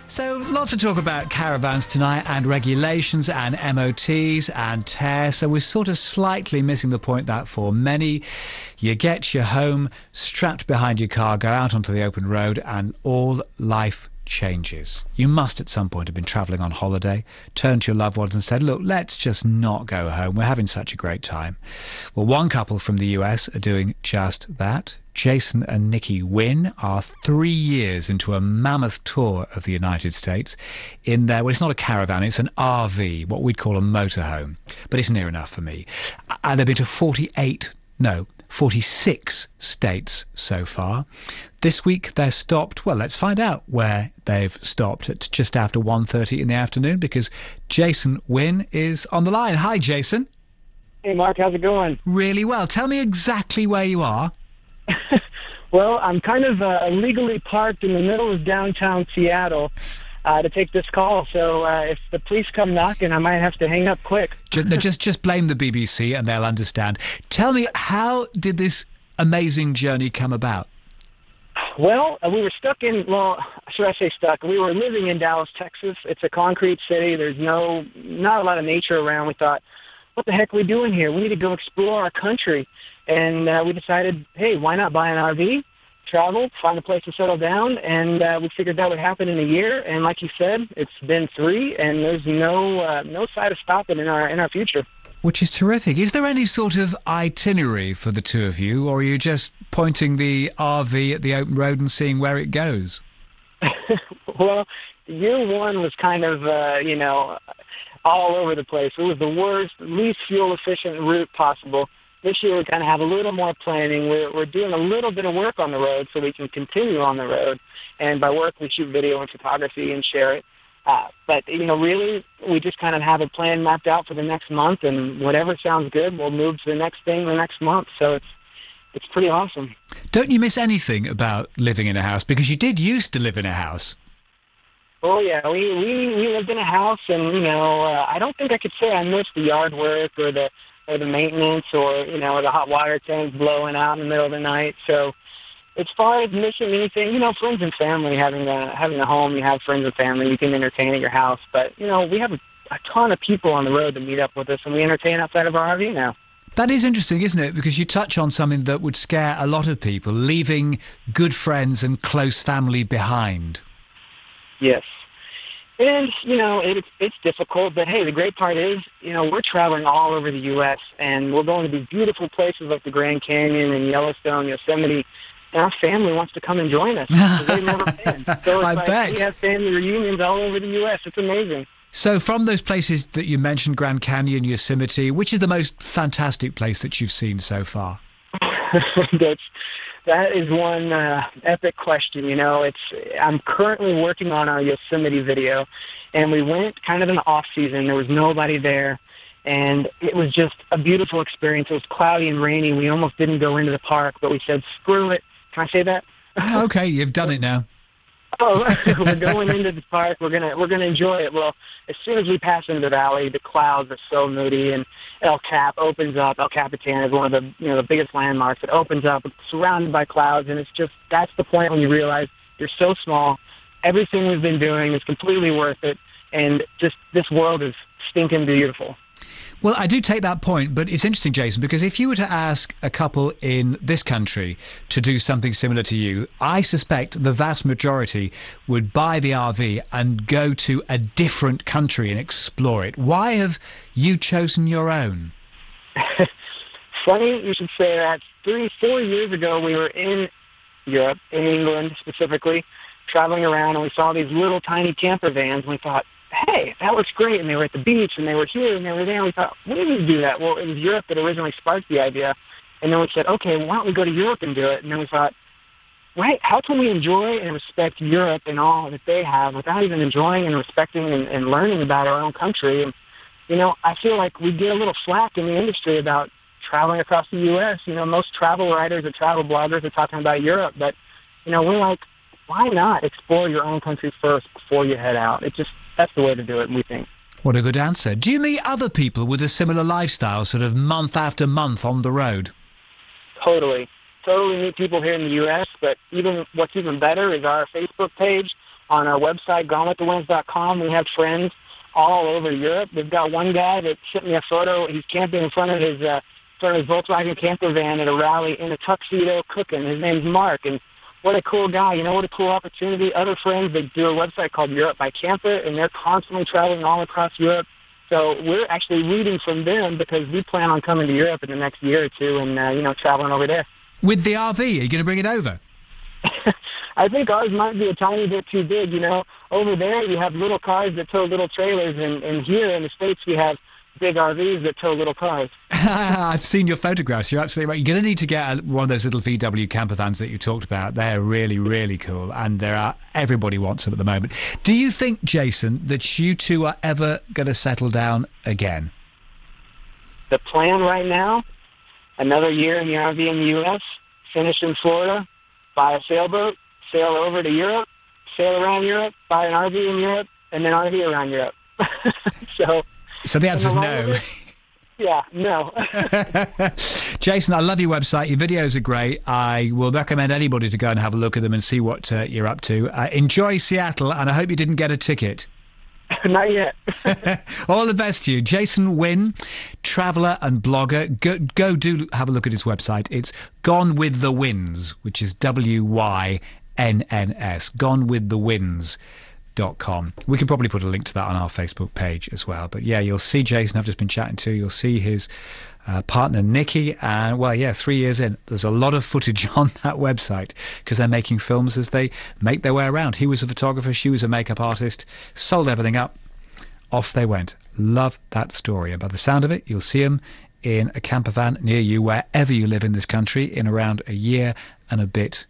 So lots of talk about caravans tonight and regulations and MOTs and tear. So we're sort of slightly missing the point that for many, you get your home strapped behind your car, go out onto the open road and all life changes. You must at some point have been travelling on holiday, turned to your loved ones and said, look, let's just not go home. We're having such a great time. Well, one couple from the US are doing just that. Jason and Nikki Wynn are 3 years into a mammoth tour of the United States in their, well, it's not a caravan, it's an RV, what we'd call a motorhome, but it's near enough for me. And they've been to 46 states so far. This week they're stopped. Well, let's find out where they've stopped at just after 1:30 in the afternoon because Jason Wynn is on the line. Hi, Jason. Hey, Mark. How's it going? Really well. Tell me exactly where you are. Well, I'm kind of illegally parked in the middle of downtown Seattle to take this call. So if the police come knocking, I might have to hang up quick. Just blame the BBC and they'll understand. Tell me, how did this amazing journey come about? Well, we were stuck in, well, should I say stuck? We were living in Dallas, Texas. It's a concrete city. There's not a lot of nature around. We thought, what the heck are we doing here? We need to go explore our country. And we decided, hey, why not buy an RV, travel, find a place to settle down, and we figured that would happen in a year. And like you said, it's been 3, and there's no sight of stopping in our future. Which is terrific. Is there any sort of itinerary for the two of you, or are you just pointing the RV at the open road and seeing where it goes? Well, year 1 was kind of, all over the place. It was the worst, least fuel-efficient route possible. This year we kind of have a little more planning. We're doing a little bit of work on the road so we can continue on the road. And by work, we shoot video and photography and share it. But, really, we just kind of have a plan mapped out for the next month, and whatever sounds good, we'll move to the next thing the next month. So it's pretty awesome. Don't you miss anything about living in a house? Because you did used to live in a house. Oh, yeah. We lived in a house, and, I don't think I could say I missed the yard work or the maintenance or, the hot water tank blowing out in the middle of the night. So as far as missing anything, friends and family, having a home, you have friends and family, you can entertain at your house. But, we have a ton of people on the road that meet up with us, and we entertain outside of our RV now. That is interesting, isn't it? Because you touch on something that would scare a lot of people, leaving good friends and close family behind. Yes. And, it's difficult, but hey, the great part is, we're traveling all over the U.S., and we're going to these beautiful places like the Grand Canyon and Yellowstone, Yosemite, and our family wants to come and join us because they've never been. So I bet. We have family reunions all over the U.S. It's amazing. So from those places that you mentioned, Grand Canyon, Yosemite, which is the most fantastic place that you've seen so far? That is one epic question. I'm currently working on our Yosemite video, and we went kind of in the off season. There was nobody there, and it was just a beautiful experience. It was cloudy and rainy. We almost didn't go into the park, but we said, screw it. Can I say that? Okay, you've done it now. Oh, we're going into the park. We're gonna enjoy it. Well, as soon as we pass into the valley, the clouds are so moody, and El Cap opens up. El Capitan is one of the biggest landmarks. It opens up, it's surrounded by clouds, and that's the point when you realize you're so small. Everything we've been doing is completely worth it, and just this world is stinking beautiful. Well, I do take that point, but it's interesting, Jason, because if you were to ask a couple in this country to do something similar to you, I suspect the vast majority would buy the RV and go to a different country and explore it. Why have you chosen your own? Funny you should say that. 3-4 years ago, we were in Europe, in England specifically, traveling around, and we saw these little tiny camper vans, and we thought, hey, that looks great. And they were at the beach, and they were here, and they were there. And we thought, we need to do that. Well, it was Europe that originally sparked the idea. And then we said, okay, why don't we go to Europe and do it? And then we thought, right, how can we enjoy and respect Europe and all that they have without even enjoying and respecting and learning about our own country? And, I feel like we get a little flack in the industry about traveling across the U.S. Most travel writers or travel bloggers are talking about Europe. But, we're like, why not explore your own country first before you head out? That's the way to do it, we think. What a good answer. Do you meet other people with a similar lifestyle, sort of month after month on the road? Totally meet people here in the U.S., but what's even better is our Facebook page on our website, gonewiththewinds.com. We have friends all over Europe. We've got one guy that sent me a photo. He's camping in front of his Volkswagen camper van at a rally in a tuxedo cooking. His name's Mark, and what a cool guy. You know, what a cool opportunity. Other friends, they do a website called Europe by Camper, and they're constantly traveling all across Europe. So we're actually reading from them because we plan on coming to Europe in the next year or two and, traveling over there. With the RV, are you going to bring it over? I think ours might be a tiny bit too big. You know, over there you have little cars that tow little trailers, and here in the States we have big RVs that tow little cars. I've seen your photographs. You're absolutely right. You're going to need to get one of those little VW camper vans that you talked about. They're really, really cool, and everybody wants them at the moment. Do you think, Jason, that you two are ever going to settle down again? The plan right now, another year in the RV in the U.S., finish in Florida, buy a sailboat, sail over to Europe, sail around Europe, buy an RV in Europe, and then RV around Europe. So the answer is no. Yeah, no. Jason, I love your website. Your videos are great. I will recommend anybody to go and have a look at them and see what you're up to. Enjoy Seattle, and I hope you didn't get a ticket. Not yet. All the best to you. Jason Wynn, traveller and blogger. Go do have a look at his website. It's Gone with the Wynns, which is Wynns. Gonewiththewinds.com. We can probably put a link to that on our Facebook page as well. But yeah, you'll see Jason I've just been chatting to. You'll see his partner Nikki, and 3 years in, there's a lot of footage on that website because they're making films as they make their way around. He was a photographer, she was a makeup artist, sold everything up, off they went. Love that story, and by the sound of it, you'll see him in a camper van near you wherever you live in this country in around a year and a bit